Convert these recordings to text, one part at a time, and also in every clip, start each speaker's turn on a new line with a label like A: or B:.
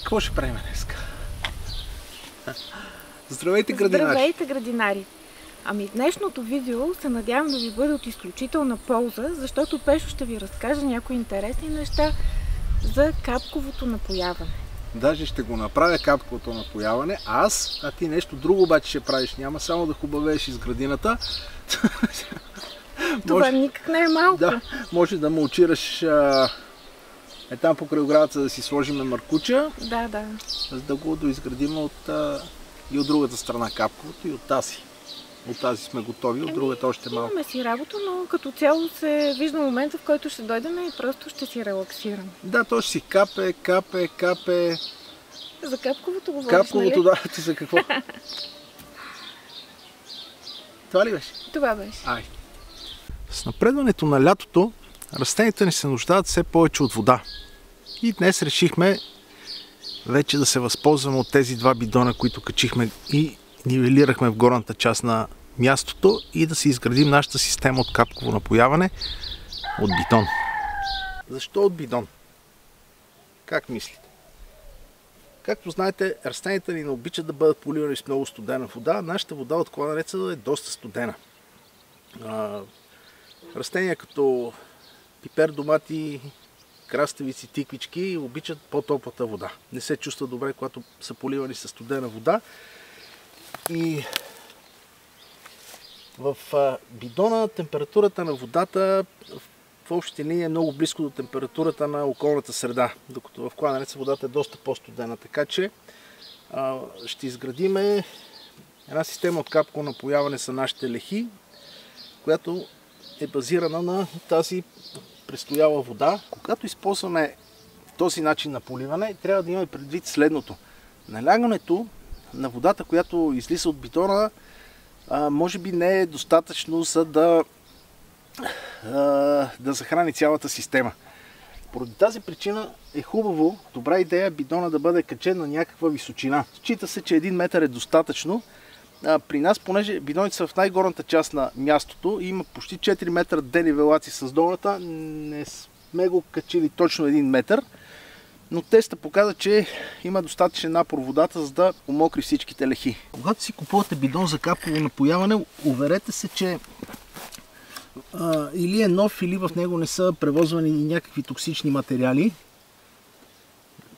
A: Какво ще правим днеска? Здравейте, градинари!
B: Здравейте, градинари! Ами днешното видео се надявам да ви бъде от изключителна полза, защото Пешо ще ви разкаже някои интересни неща за капковото напояване.
A: Даже ще го направя капковото напояване, а ти нещо друго обаче ще правиш. Няма само да хубавееш из градината.
B: Това никак не е малко.
A: Да, може да мулчираш там покрай оградата да си сложим маркуча.
B: Да.
A: За да го доизградим и от другата страна капковото, и от тази. От тази сме готови, от другата още малко.
B: Имаме си работа, но като цяло се вижда момента, в който ще дойдем и просто ще си релаксираме.
A: Да, то ще си капе.
B: За капковото говориш,
A: капковото,
B: нали?
A: да, ти за какво? Това ли беше?
B: Това беше.
A: Ай. С напредването на лятото, растенията ни се нуждаят все повече от вода. И днес решихме вече да се възползваме от тези два бидона, които качихме и нивелирахме в горната част на мястото и да си изградим нашата система от капково напояване от бидон. Защо от бидон? Как мислите? Както знаете, растенията ни не обичат да бъдат поливани с много студена вода. Нашата вода от кладенеца е доста студена. Растения като пипер, домати, краставици, тиквички обичат по-топлата вода. Не се чувства добре, когато са поливани с студена вода. И в бидона температурата на водата в общи линии е много близко до температурата на околната среда, докато в кладенеца водата е доста по-студена. Така че ще изградиме една система от капково напояване с нашите лехи, която е базирана на тази престояла вода. Когато използваме този начин на поливане, трябва да имаме предвид следното. Налягането на водата, която излиза от бидона, може би не е достатъчно, за да захрани цялата система. Поради тази причина е хубаво, добра идея, бидона да бъде качен на някаква височина. Счита се, че 1 метър е достатъчно. При нас, понеже бидоните са в най-горната част на мястото, има почти 4 метра денивелация с долната, не сме го качили точно 1 метър, но теста показа, че има достатъчен напор водата, за да помокри всичките лехи. Когато си купувате бидон за капково напояване, уверете се, че или е нов, или в него не са превозвани някакви токсични материали.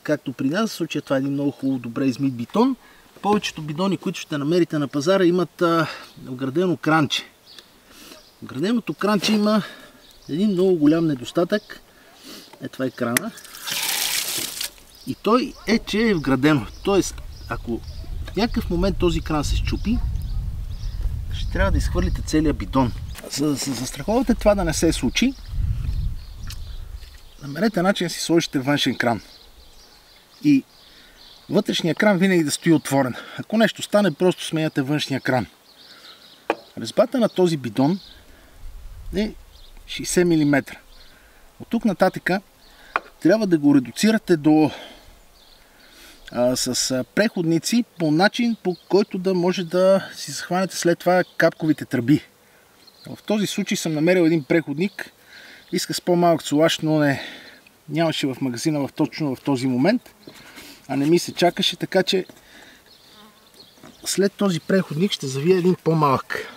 A: Както при нас, в случая това е един много хубаво, добре измит бидон. Повечето бидони, които ще намерите на пазара, имат вградено кранче. Вграденото кранче има един много голям недостатък. Това е крана. И той е, че е вградено. Тоест, ако в някакъв момент този кран се счупи, ще трябва да изхвърлите целия бидон. За да се застраховате това да не се случи, намерете начин да си сложите външен кран. И вътрешния кран винаги да стои отворен. Ако нещо стане, просто сменяте външния кран. Резбата на този бидон е 60 мм. От тук нататъка трябва да го редуцирате с преходници по начин, по който да може да си захванете след това капковите тръби. В този случай съм намерил един преходник. Иска с по-малък цулаж, но нямаше в магазина точно в този момент. А не ми се чакаше, така че след този преходник ще завия един по-малък.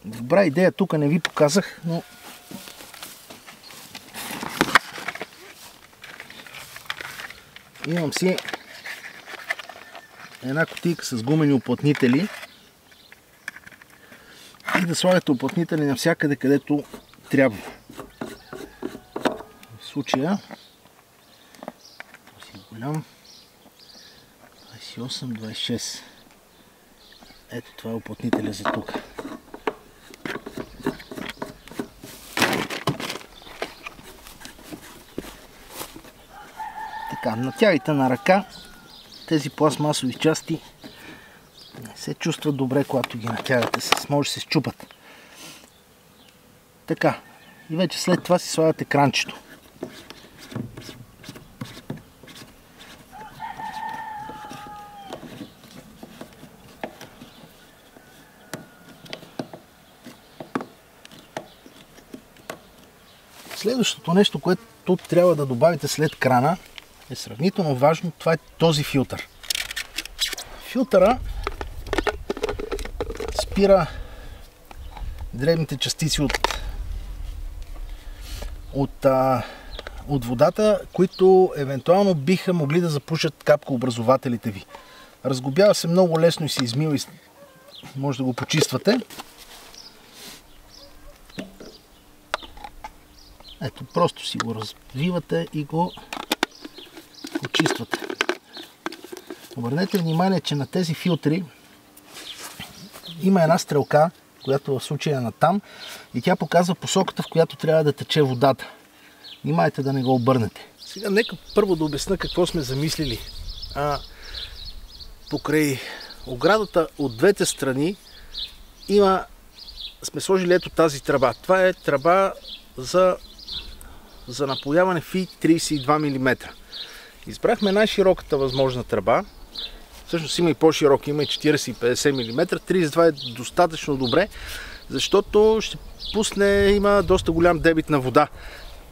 A: Добра идея, тук не ви показах, но имам си една кутийка с гумени уплътнители и да слагате уплътнители навсякъде, където трябва. В случая си голям 28-26. Ето това е уплътнителя за тук. Така, натягайте на ръка. Тези пластмасови части не се чувстват добре, когато ги натягате. Може да се счупат. Така. И вече след това си слагате кранчето. Следващото нещо, което трябва да добавите след крана, е сравнително важно. Това е този филтър. Филтъра спира дребните частици от водата, които евентуално биха могли да запушат капкообразователите ви. Разглобява се много лесно и се измива и може да го почиствате. Ето, просто си го развивате и го почиствате. Обърнете внимание, че на тези филтри има една стрелка, която в случая е натам, и тя показва посоката, в която трябва да тече водата. Внимайте да не го обърнете. Сега нека първо да обясня какво сме замислили. Покрай оградата от двете страни сме сложили ето тази тръба. Това е тръба за напояване фи 32 мм. Избрахме най-широката възможна тръба. Всъщност има и по-широки, има и 40 и 50 мм. 32 е достатъчно добре, защото ще има доста голям дебит на вода.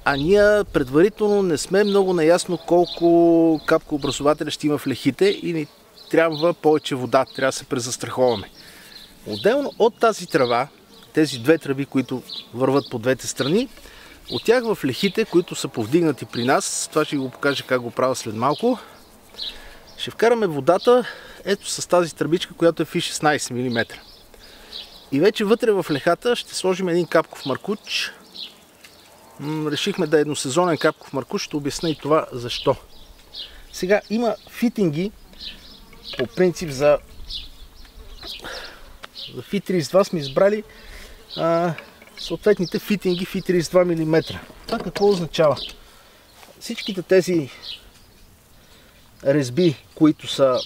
A: А ние предварително не сме много наясно колко капкообразователя ще има в лехите и ни трябва повече вода, трябва да се презастраховаме. Отделно от тази тръба, тези две тръби, които върват по двете страни, от тях в лехите, които са повдигнати при нас, това ще ви го покажа как го правя след малко, ще вкараме водата ето с тази тръбичка, която е фи 16 мм. И вече вътре в лехата ще сложим един капков маркуч. Решихме да е едносезонен капков маркуч, ще обясня и това защо. Сега има фитинги, по принцип за фи 32 сме избрали съответните фитинги фи 32 мм. Това какво означава? Всичките тези резби, които са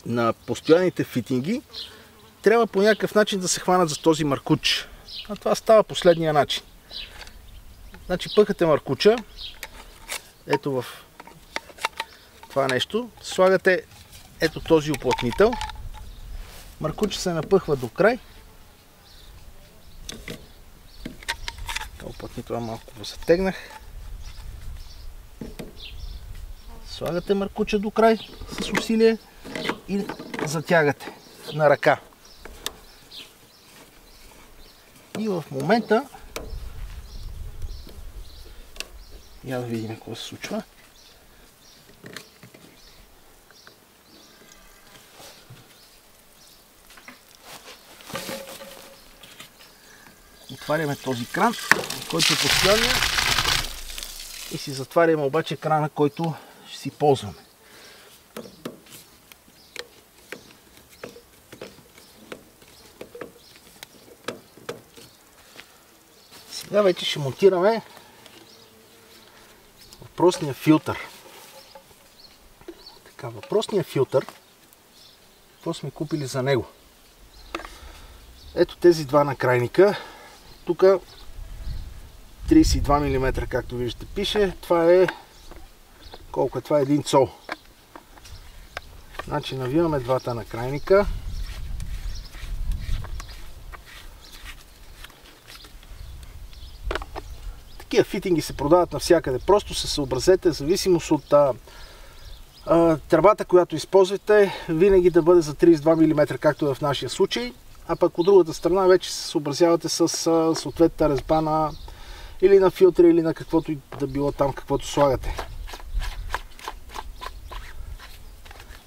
A: на постоянните фитинги, трябва по някакъв начин да се хванат за този маркуч. А това става последния начин. Значи пъхате маркуча, ето в това нещо, слагате ето този уплътнител, маркуча се напъхва до край, уплътнител малко го затегнах, слагате маркуча до край с усилие и затягате на ръка. И в момента я да видим какво се случва. Отваряме този кран, който е постоянния, и си затваряме обаче крана, който ще си ползваме. Сега вече ще монтираме въпросния филтър. Така, въпросния филтър, какво сме купили за него? Ето тези два накрайника. Тук 32 мм, както виждате пише. Това е колко е? Това е 1 цол. Значи навиваме двата накрайника. Такива фитинги се продават навсякъде. Просто се съобразете, в зависимост от тръбата, която използвате, винаги да бъде за 32 мм, както е в нашия случай. А пък от другата страна вече се съобразявате с съответната резба или на филтри, или на каквото и да било там, каквото слагате.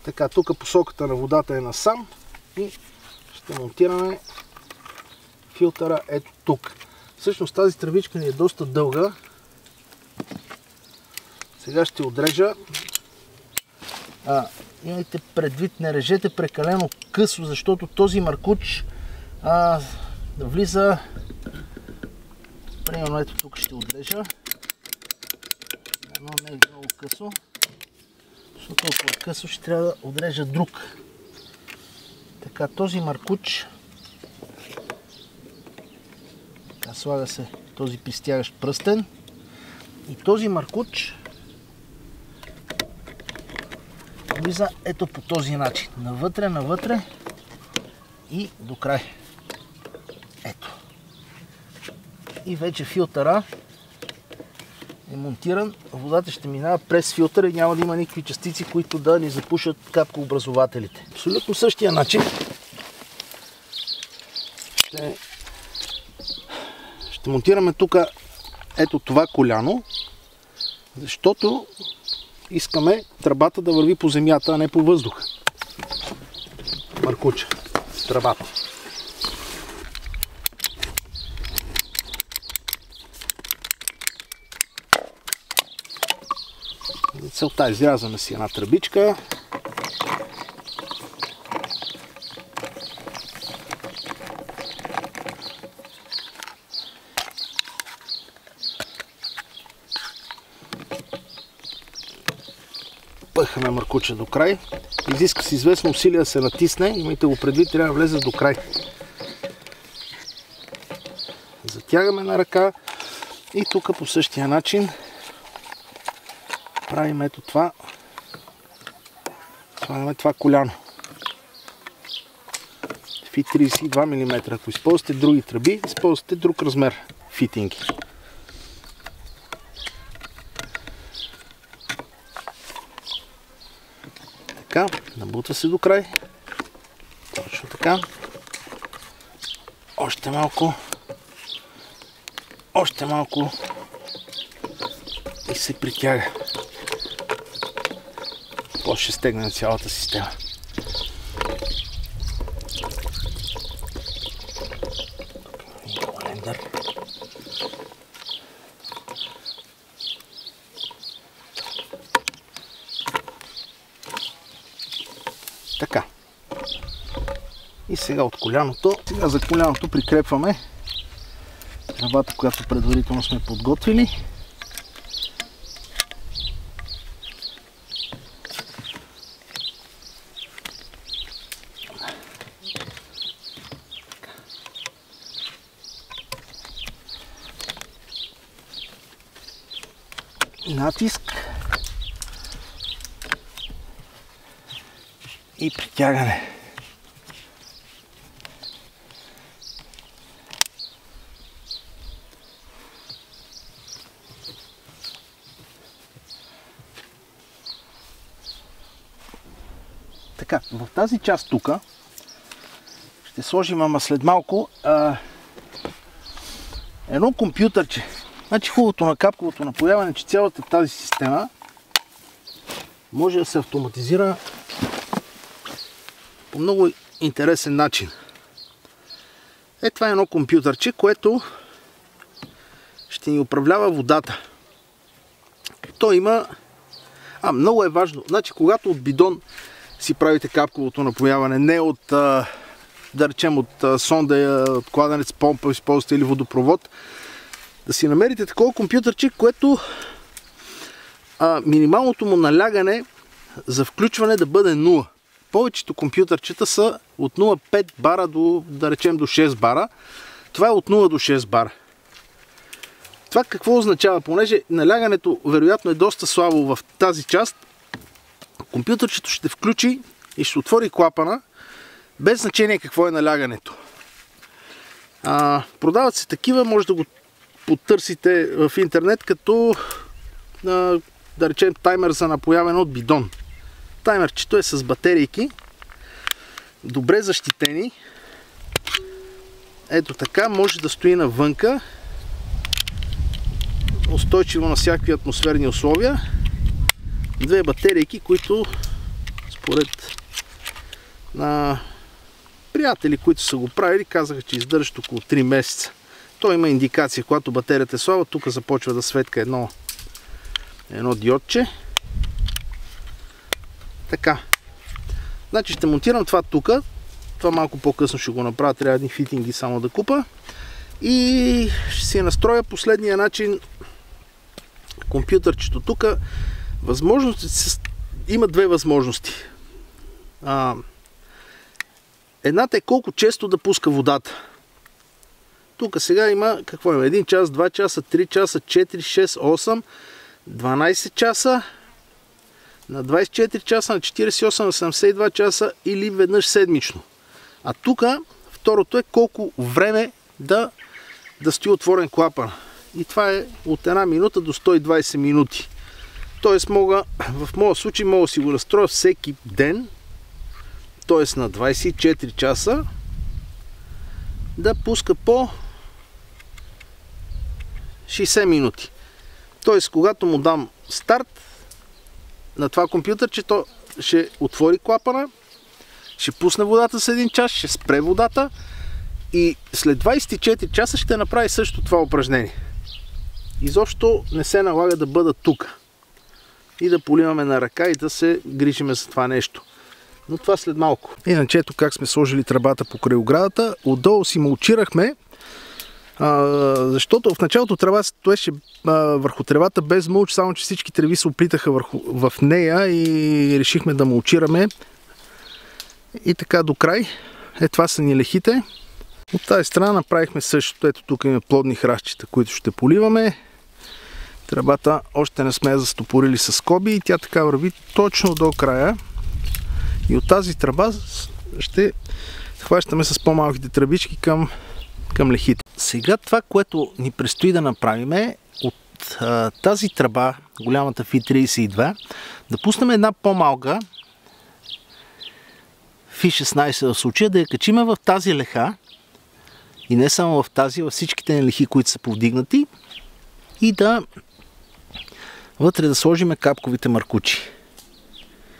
A: Така, тук посоката на водата е насам и ще монтираме филтъра ето тук. Всъщност тази тръбичка ни е доста дълга. Сега ще отрежа. Имайте предвид, не режете прекалено късо, защото този маркуч влиза. Примерно ето тук ще отрежа. Едно не е много късо, защото ако е късо ще трябва да отрежа друг. Така, този маркуч, така, слага се този пристягащ пръстен и този маркуч влиза ето по този начин. Навътре, навътре и до край. Ето. И вече филтъра е монтиран, водата ще минава през филтър и няма да има никакви частици, които да ни запушат капкообразователите. Абсолютно същия начин ще монтираме тук ето това коляно, защото искаме тръбата да върви по земята, а не по въздуха. Маркуча, тръбата. За целта изрязваме си една тръбичка. Пъхаме маркуча до край. Изиска се известно усилие да се натисне. Имайте го предвид, трябва да влезе до край. Затягаме на ръка и тук по същия начин правим ето това. Слагаме това коляно. Фит 32 мм. Ако използвате други тръби, използвате друг размер фитинги. Така, набутва се до край. Точно така. Още малко. Още малко. И се притяга. После ще стегне на цялата система. Така. И сега от коляното. Сега за коляното прикрепваме тръбата, която предварително сме подготвили. Натиск и притягане. Така, в тази част тук ще сложим, ама след малко, едно компютърче. Значи хубавото на капковото напояване, че цялата тази система може да се автоматизира по много интересен начин. Това е едно компютърче, което ще ни управлява водата. То има... много е важно. Значи, когато от бидон си правите капковото напояване, не от, да речем, от сонда, от кладенец, помпа, използвате или водопровод, да си намерите такова компютърче, което минималното му налягане за включване да бъде 0. Повечето компютърчета са от 0,5 бара до, да речем, до 6 бара. Това е от 0 до 6 бара. Това какво означава? Понеже налягането вероятно е доста слабо в тази част, компютърчето ще включи и ще отвори клапана, без значение какво е налягането. Продават се такива, може да го потърсите в интернет, като да речем таймер за напояване от бидон. Таймерчето е с батерийки, добре защитени. Ето така, може да стои навънка, устойчиво на всякакви атмосферни условия. Две батерийки, които според на приятели, които са го правили, казаха, че издържат около 3 месеца. То има индикация, когато батерията е слаба, тук започва да светка едно диодче. Така. Значи ще монтирам това тук. Това малко по-късно ще го направя, трябва едни фитинги само да купа. И ще си настроя последния начин компютърчето тук. Има две възможности. Едната е колко често да пуска водата. Тук сега има, какво има? 1 час, 2 часа, 3 часа, 4, 6, 8, 12 часа, на 24 часа, на 48, на 72 часа или веднъж седмично. А тук второто е колко време да стои отворен клапан. И това е от 1 минута до 120 минути. Тоест в моя случай мога да си го настроя всеки ден, т.е. на 24 часа, да пуска по 60 минути. Т.е. когато му дам старт на това компютърче, то ще отвори клапана, ще пусне водата с 1 час, ще спре водата и след 24 часа ще направи също това упражнение. Изобщо не се налага да бъда тук и да поливаме на ръка и да се грижиме за това нещо. Но това след малко. Иначе ето как сме сложили тръбата покрай оградата. Отдолу си мулчирахме, защото в началото тръба стоеше върху тревата без мулч, само че всички треви се оплитаха в нея и решихме да мулчираме. И така до край. Това са ни лехите. От тази страна направихме същото. Ето тук има плодни храстчета, които ще поливаме. Тръбата още не сме я застопорили с скоби и тя така върви точно до края. И от тази тръба ще хващаме с по-малките тръбички към лехите. Сега това, което ни предстои да направим е от тази тръба, голямата FI32, да пуснем една по-малка FI16 в случая, да я качиме в тази леха и не само в тази, във всичките лехи, които са повдигнати, и да вътре да сложим капковите маркучи.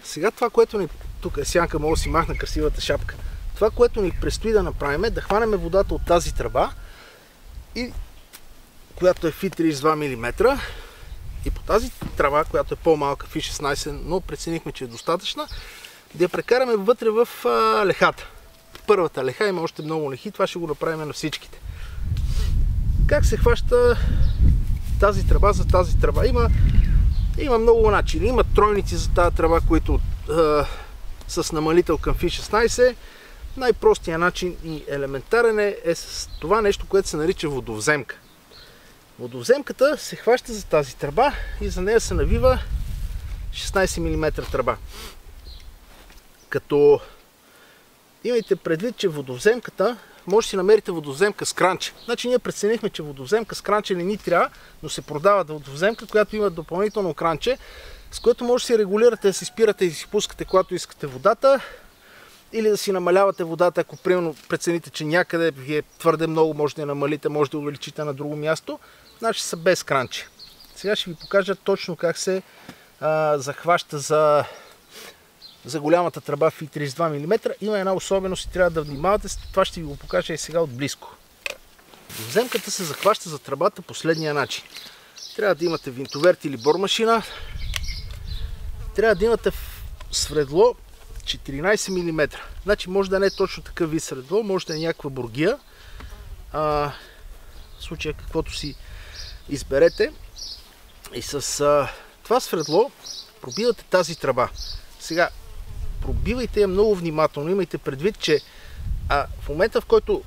A: Сега това, което ни... Тук е Сянка, мога да си махна красивата шапка. Това, което ни предстои да направим е да хванем водата от тази тръба, която е FI32 мм, и по тази тръба, която е по-малка, FI16, но преценихме, че е достатъчна, да я прекараме вътре в лехата. Първата леха, има още много лехи, това ще го направим на всичките. Как се хваща тази тръба за тази тръба? Има много начини. Има тройници за тази тръба, които с намалител към FI16. Най-простият начин и елементарен е с това нещо, което се нарича водовземка. Водовземката се хваща за тази тръба и за нея се навива 16 мм тръба. Като имайте предвид, че водовземката, може да си намерите водовземка с кранче. Значи ние преценихме, че водовземка с кранче не ни трябва, но се продава водовземка, която има допълнително кранче, с което може да си регулирате, да си спирате и си пускате, когато искате водата, или да си намалявате водата, ако примерно прецените, че някъде ви е твърде много, може да я намалите, може да увеличите на друго място. Значи са без кранче. Сега ще ви покажа точно как се захваща за голямата тръба FI32 мм. Има една особеност и трябва да внимавате. Това ще ви го покажа и сега отблизко. Водовземката се захваща за тръбата последния начин. Трябва да имате винтоверт или бормашина. Трябва да имате свредло 14 мм. Значи може да не е точно такъв вид средло, може да е някаква бургия. В случая каквото си изберете. И с това средло пробивате тази тръба. Сега, пробивайте я много внимателно. Имайте предвид, че в момента, в който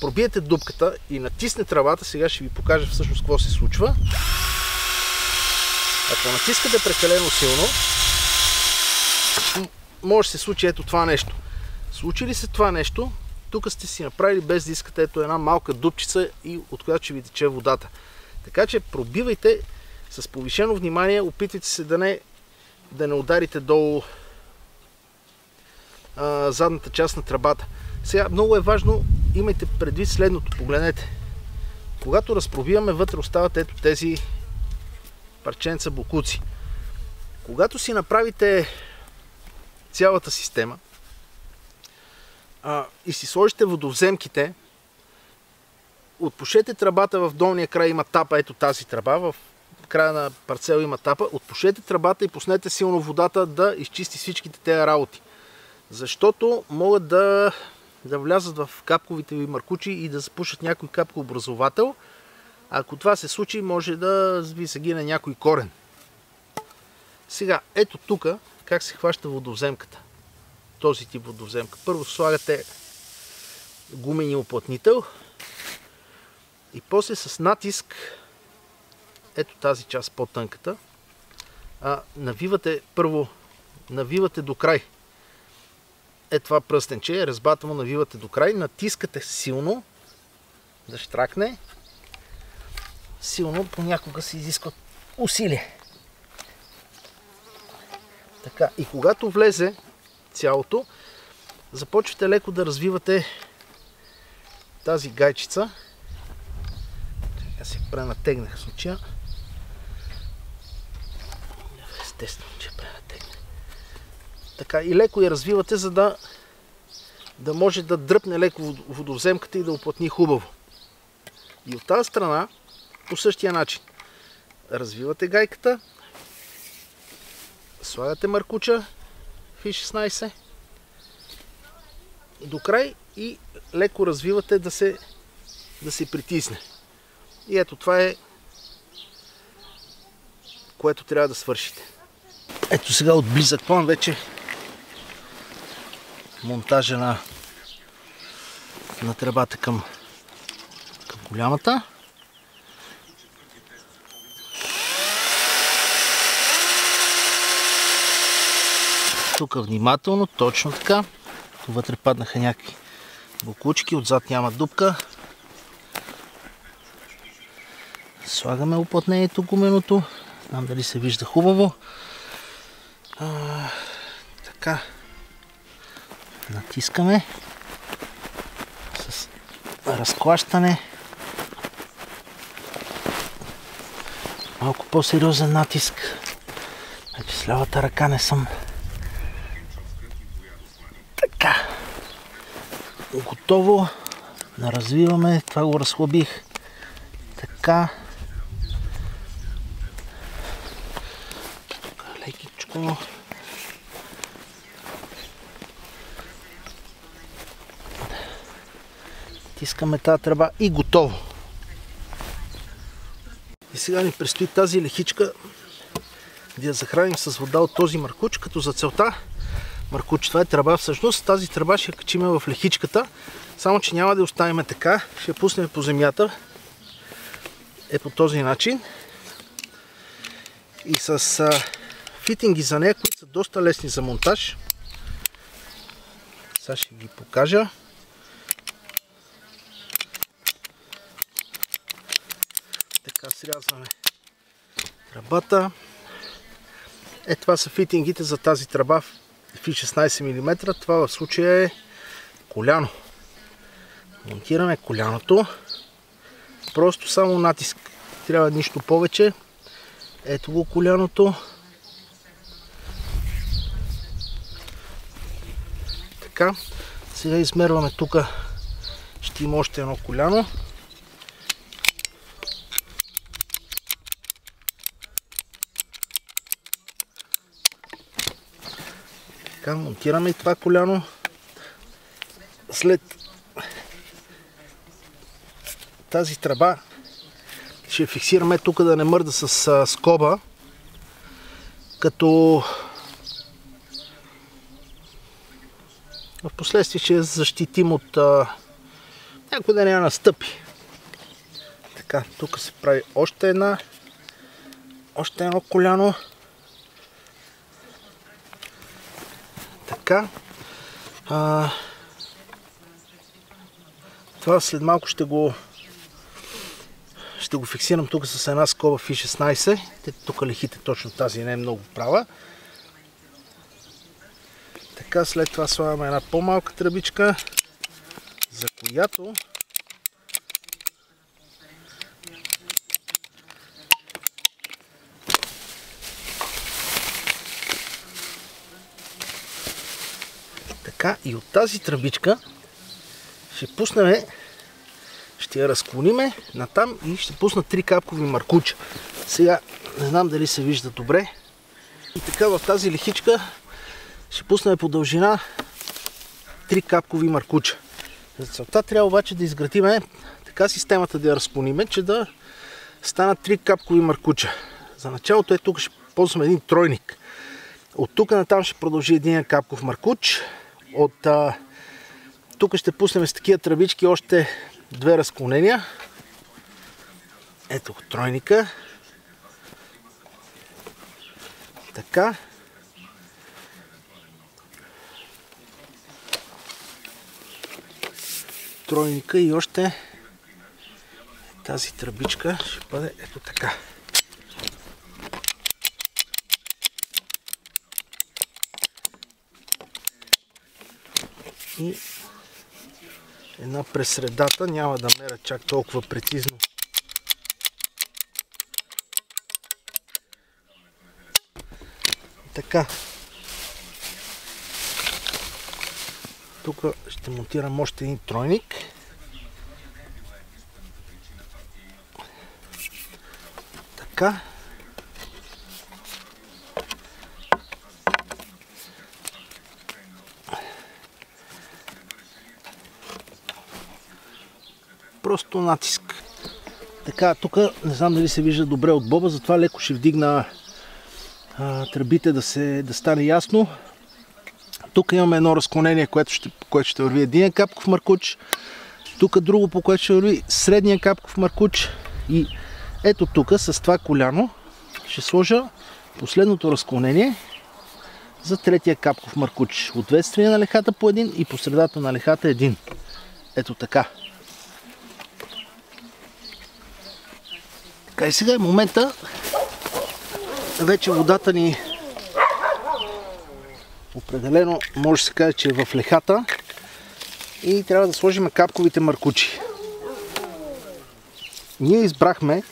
A: пробиете дупката и натисне тръбата, сега ще ви покажа всъщност какво се случва. Ако натискате прекалено силно, може да се случи ето това нещо. Случи ли се това нещо, тук сте си направили без да искате ето една малка дупчица, и от която ще ви тече водата. Така че пробивайте с повишено внимание, опитвайте се да не ударите долу задната част на тръбата. Сега много е важно, имайте предвид следното, погледнете. Когато разпробиваме, вътре остават ето тези парченца бокуци. Когато си направите цялата система и си сложите водовземките, отпушете тръбата, в долния край има тапа, ето тази тръба, в края на парцел има тапа, отпушете тръбата и пуснете силно водата да изчисти всичките тези работи. Защото могат да влязат в капковите ви маркучи и да запушат някой капкообразовател. Ако това се случи, може да ви загине някой корен. Сега, ето тук как се хваща водовземката. Този тип водовземка. Първо слагате гумени уплътнител и после с натиск, ето тази част по-тънката, навивате до край. Ето това пръстенче, резбата му навивате до край, натискате силно да щракне. силно понякога се изискват усилие. Така, и когато влезе цялото, започвате леко да развивате тази гайчица. Аз се пренатегнах с очия. Естествено, че пренатегнах. Така, и леко я развивате, за да може да дръпне леко водовземката и да оплътни хубаво. И от тази страна, по същия начин, развивате гайката, слагате маркуча Фи-16 до край и леко развивате да се притисне. И ето това е, което трябва да свършите. Ето сега от близък план вече монтажа на тръбата към голямата. Тук внимателно, точно така. Вътре паднаха някакви буклучки, отзад няма дупка. Слагаме уплътнението гуменото. Не знам дали се вижда хубаво. Така. Натискаме с разклащане. Малко по-сериозен натиск. Вече с лявата ръка не съм. Така. Готово. Наразвиваме. Това го разхлабих. Така. Тук лекичко. Тискаме тази тръба и готово. И сега ни предстои тази лехичка да я захраним с вода от този маркуч, като за целта маркуч, това е тръба всъщност, тази тръба ще я качим в лехичката, само че няма да я оставим така, ще я пуснем по земята, е по този начин и с фитинги за нея, които са доста лесни за монтаж. Сега ще ги покажа. Така срязваме тръбата. Това са фитингите за тази тръба Фи-16 мм. Това в случая е коляно. Монтираме коляното. Просто само натиск. Трябва нищо повече. Ето го коляното. Така. Сега измерваме тук. Ще има още едно коляно. Така, монтираме и това коляно. След тази тръба ще фиксираме тук да не мърда с скоба, като в последствие ще защитим от някой да не я настъпи. Така, тук се прави още едно коляно. Така. Това след малко ще го фиксирам тук с една скоба Фи-16. Тук лехите точно тази не е много права. Така, след това слагаме една по-малка тръбичка, за която така, и от тази тръбичка ще пуснем, ще я разклониме натам и ще пусна 3 капкови маркуча. Сега не знам дали се вижда добре. И така в тази лехичка ще пуснем по дължина 3 капкови маркуча. За целта трябва обаче да изградиме така системата да я разклониме, че да станат 3 капкови маркуча. За началото тук ще ползваме един тройник. От тук натам ще продължи един капков маркуч. От тук ще пуснем с такива тръбички още 2 разклонения. Ето тройника. Така. Тройника и още Тази тръбичка ще бъде ето така. И една през средата, няма да меря чак толкова прецизно. Така. Тук ще монтирам още един тройник. Така. Просто натиск. Така, тук не знам дали се вижда добре от боба, затова леко ще вдигна тръбите да стане ясно. Тук имаме едно разклонение, по което ще върви един капков маркуч. Тук друго, по което ще върви средния капков маркуч. И ето тук с това коляно ще сложа последното разклонение за третия капков маркуч. От две страни на лехата по един и по средата на лехата един. Ето така. Така и сега е момента. Вече водата ни определено може да се каже, че е в лехата и трябва да сложим капковите маркучи. Ние избрахме,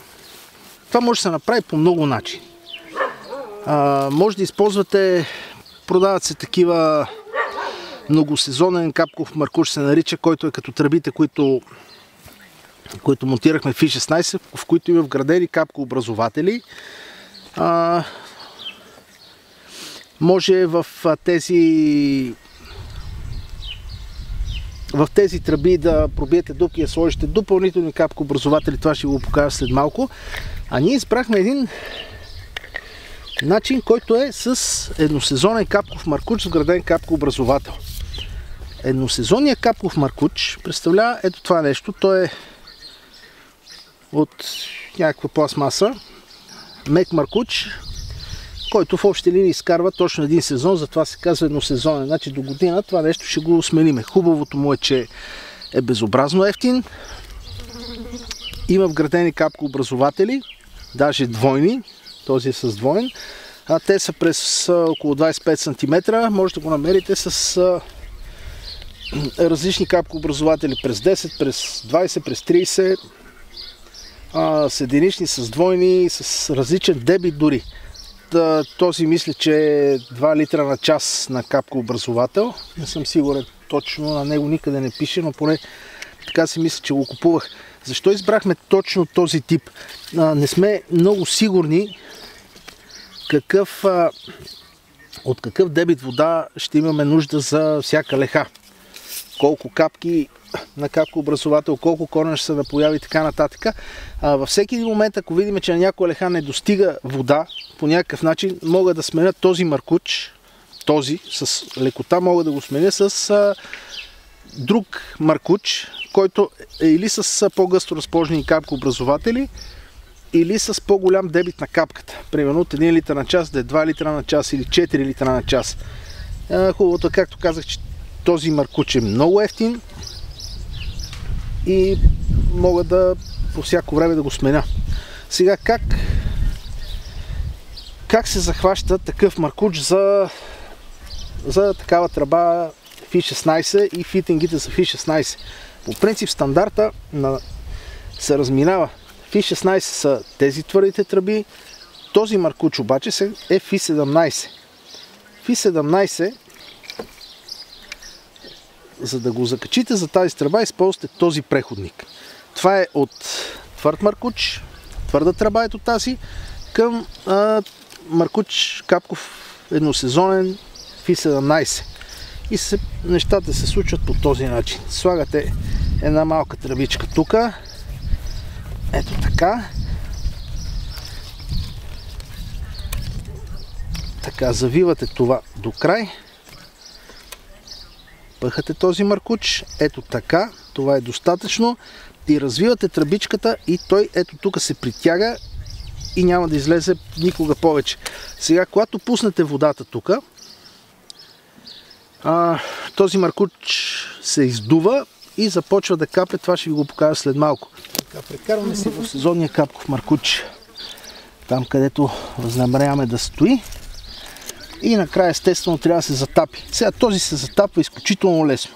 A: това може да се направи по много начини. Може да използвате, продават се такива многосезонен капков маркуч се нарича, който е като тръбите, които монтирахме в И-16, в които има вградени капкообразователи. Може в тези тръби да пробиете дупки и да сложите допълнителни капкообразователи. Това ще го покажа след малко. А ние избрахме един начин, който е с едносезонен капков маркуч с вграден капкообразовател. Едносезонният капков маркуч представлява ето това нещо. Той е от някаква пластмаса, мек маркуч, който в общи линии изкарва точно един сезон, затова се казва едносезонен. Значи до година това нещо ще го смениме. Хубавото му е, че е безобразно ефтин. Има вградени капкообразователи, даже двойни, този е с двоен. Те са през около 25 см, може да го намерите с различни капкообразователи през 10, през 20, през 30, с единични, с двойни, с различен дебит дори. Този мисля, че е 2 литра на час на капкообразовател. Не съм сигурен точно, на него никъде не пише, но поне така си мисля, че го купувах. Защо избрахме точно този тип? Не сме много сигурни от какъв дебит вода ще имаме нужда за всяка леха. Колко капки на капкообразовател, колко корен ще се напояви и така нататък. Във всеки един момент, ако видим, че на някоя леха не достига вода, по някакъв начин мога да сменя този маркуч, този с лекота, мога да го сменя с друг маркуч, който е или с по-гъсто разположени капкообразователи, или с по-голям дебит на капката. Примерно от 1 литър на час да е 2 литра на час или 4 литра на час. Хубавото, както казах, че този маркуч е много ефтин и мога да по всяко време да го сменя. Сега как се захваща такъв маркуч за такава тръба в И-16 и фитингите са в И-16? По принцип стандарта се разминава. В И-16 са тези твърдите тръби, този маркуч обаче е в И-17. В И-17, за да го закачите за тази тръба, използвате този преходник. Това е от твърд маркуч, твърда тръба ето тази, към маркуч капков едносезонен в И-17. И нещата се случват по този начин. Слагате една малка тръбичка тук. Ето така. Така, завивате това до край. Пъхате този маркуч. Ето така. Това е достатъчно. И развивате тръбичката и той ето тук се притяга и няма да излезе никога повече. Сега, когато пуснете водата тук, този маркуч се издува и започва да капе. Това ще ви го покажа след малко. Така, прекарваме се в сезонния капков маркуч, там където възнамеряваме да стои. И накрая естествено трябва да се затапи. Сега този се затапва изключително лесно.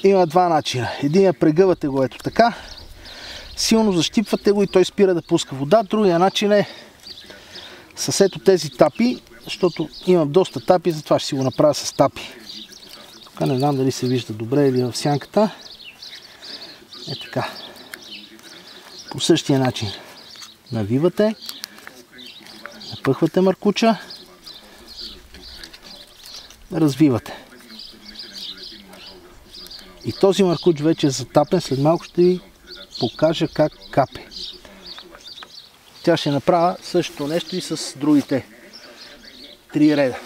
A: Има два начина. Единия прегъвате го ето така, силно защипвате го и той спира да пуска вода. Другия начин е с ето тези тапи, защото имам доста тапи, затова ще си го направя с тапи. Тук не знам дали се вижда добре или в сянката. Е така. По същия начин. Навивате, напъхвате маркуча, развивате. И този маркуч вече е затапен. След малко ще ви покажа как капе. Тя ще направя същото нещо и с другите 3 реда.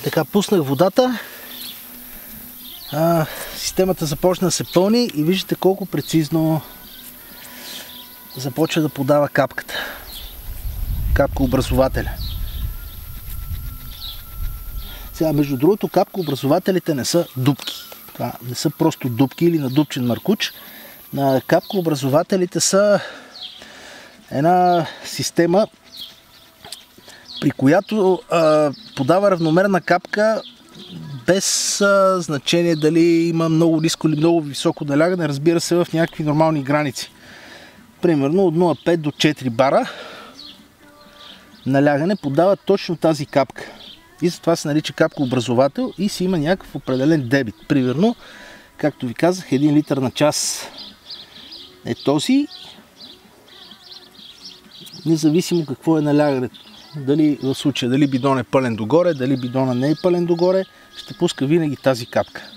A: Така, пуснах водата. Системата започна да се пълни и виждате колко прецизно започва да подава капката. Капкообразователя. Сега, между другото, капкообразователите не са дупки. Това не са просто дупки или надупчен маркуч. Капкообразователите са една система, при която подава равномерна капка без значение дали има много ниско или много високо налягане, разбира се, в някакви нормални граници. Примерно от 0,5 до 4 бара налягане подава точно тази капка. И затова се нарича капкообразовател и си има някакъв определен дебит. Примерно, както ви казах, 1 литър на час е този, независимо какво е налягането. Дали в случая дали бидон е пълен догоре, дали бидона не е пълен догоре, ще пуска винаги тази капка.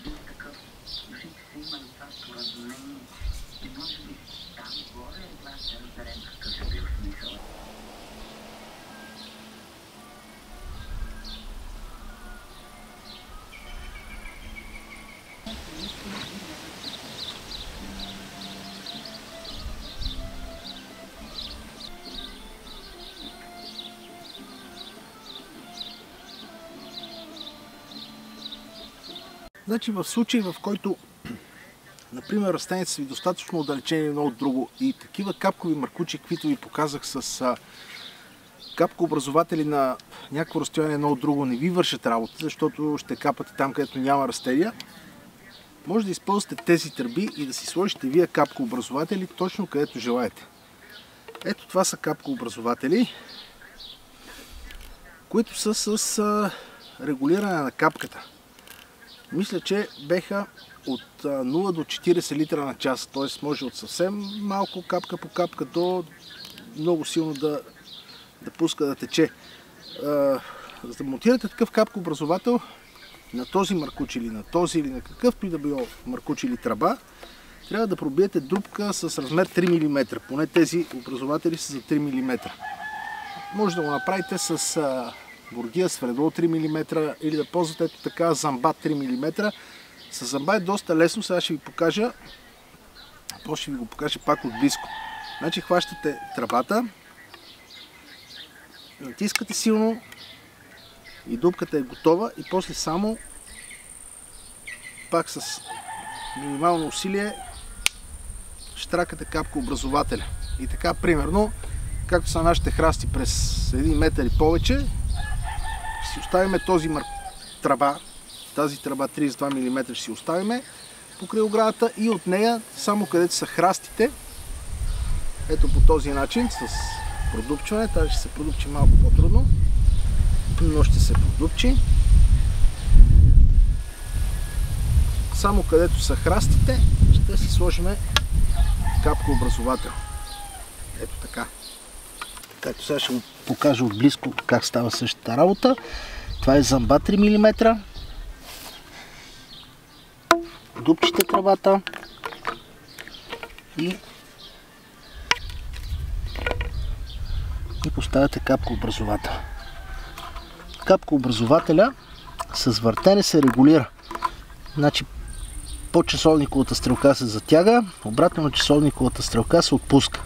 A: Значи в случай, в който, например, растенията са ви достатъчно отдалечени едно от друго и такива капкови маркучи, каквито ви показах с капкообразователи на някакво разстояние едно от друго, не ви вършат работа, защото ще капате там, където няма растения, може да използвате тези тръби и да си сложите вие капкообразователи точно където желаете. Ето това са капкообразователи, които са с регулиране на капката. Мисля, че беха от 0 до 40 литра на час, т.е. може от съвсем малко капка по капка до много силно да пуска да тече. За да монтирате такъв капкообразовател на този маркуч или на този или на какъвто и да било маркуч или тръба, трябва да пробиете дупка с размер 3 мм. Поне тези образователи са за 3 мм. Може да го направите с бургия с вредло 3 мм или да ползвате ето така замба 3 мм. С замба е доста лесно, сега ще ви покажа, после ще ви го покажа пак от близко. Значи хващате тръбата, натискате силно и дупката е готова и после само пак с минимално усилие штракате капкообразователя. И така примерно, както са нашите храсти през 1 метър и повече, си оставим тази тръба 32 мм ще си оставим покрай оградата и от нея, само където са храстите, ето по този начин, с продупчване, тази ще се продупчи малко по-трудно, но ще се продупчи. Само където са храстите, ще си сложим капкообразовател. Ето така. Както сега ще го покажа от близко как става същата работа. Това е замба 3 мм. Дупчите тръбата и поставяте капкообразовател. Капкообразователя с въртене се регулира. Значи по часовниковата стрелка се затяга, обратно на часовниковата стрелка се отпуска.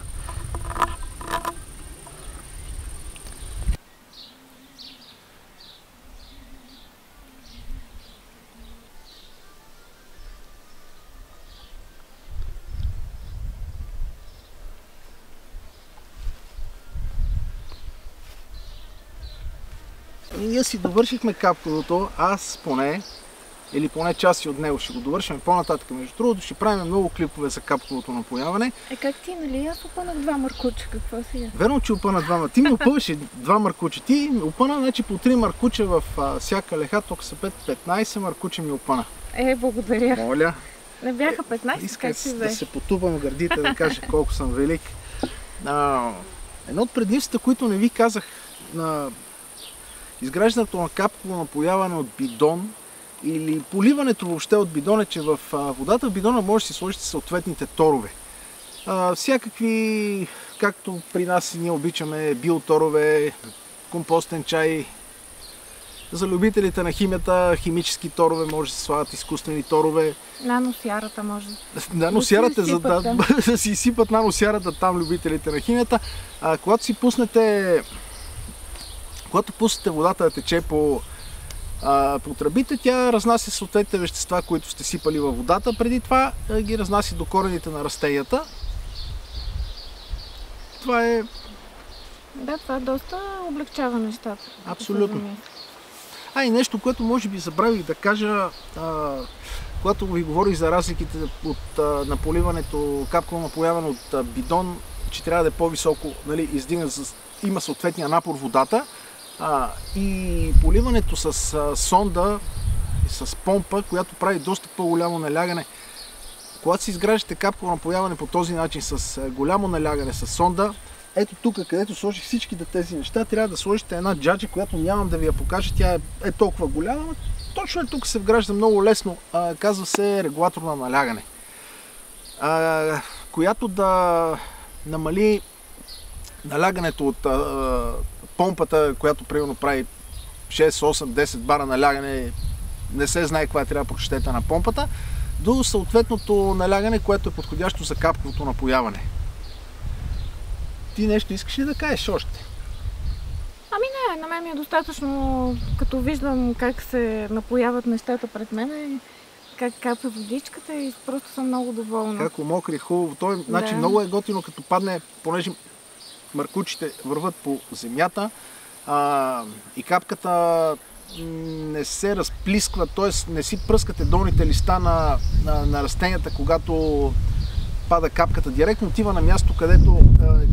A: И ние си довършихме капковото, аз поне, или поне части от него ще го довършим по-нататък. Между другото, ще правим много клипове за капковото напояване.
B: Как ти, нали? Аз опънах 2 маркуча, какво сега?
A: Верно, че опъна 2. Ти ми опъваше 2 маркуча. Ти ми опъна, значи по 3 маркуча в всяка леха, тук са 15 маркуча ми опъна.
B: Благодаря.
A: Моля.
B: Не бяха 15,
A: Исках
B: как си
A: да се потупам в гърдите, да кажа колко съм велик. Едно от предимствата, които не ви казах на изграждането на капково напояване от бидон или поливането въобще от бидон е, че в водата в бидона може да си сложите съответните торове. Всякакви, както при нас ние обичаме, биоторове, компостен чай. За любителите на химията, химически торове, може да се слагат изкуствени торове.
B: Наносярата може.
A: Наносярата, за да си изсипат наносярата там любителите на химията. Когато пуснете водата да тече по тръбите, тя разнася съответните вещества, които сте сипали във водата. Преди това ги разнася до корените на растенията. Това е...
B: Да, това доста облегчава нещата.
A: Абсолютно. И нещо, което може би забравих да кажа, когато ви говорих за разликите от наполиването, капково напояване от бидон, че трябва да е по-високо, нали, издигнат, има съответния напор водата, и поливането с сонда и с помпа, която прави доста по-голямо налягане. Когато си изграждате капково напояване по този начин с голямо налягане с сонда, ето тук, където сложих всичките тези неща, трябва да сложите една джаджа, която нямам да ви я покажа, тя е толкова голяма, но точно тук се вгражда много лесно, казва се регулатор на налягане, която да намали налягането от помпата, която примерно прави 6, 8, 10 бара налягане, не се знае каква трябва да прочетете на помпата, до съответното налягане, което е подходящо за капковото напояване. Ти нещо искаш ли да кажеш още?
B: Не, на мен ми е достатъчно, като виждам как се напояват нещата пред мен, как капе водичката и просто съм много доволна.
A: Како мокри, хубаво. Той, значи, много е готино, като падне, понеже маркучите върват по земята и капката не се разплисква, т.е. не си пръскате долните листа на растенията, когато пада капката директно, отива на място, където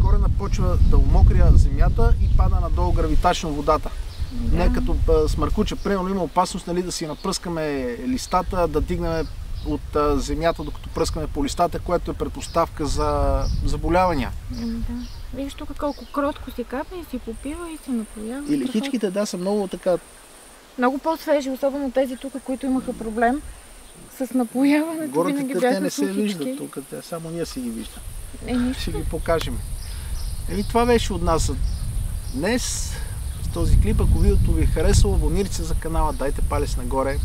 A: корена почва да умокря земята и пада надолу гравитачно водата. Да. Не като с маркуча, примерно има опасност, нали, да си напръскаме листата, да дигнем от земята, докато пръскаме по листата, което е предпоставка за заболявания.
B: Да. Виж тук колко кротко си капне и си попива и си напоява.
A: И лихичките, да, са много така...
B: Много по-свежи, особено тези тук, които имаха проблем с напояването.
A: Гората те не се виждат тук, само ние си ги виждаме. Ще ги покажем. Това беше от нас днес с този клип. Ако видеото ви е харесало, абонирайте се за канала, дайте палец нагоре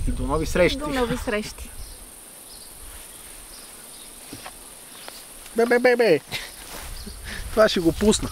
A: и до нови срещи.
B: До нови срещи.
A: Бе! Това ще го пусна.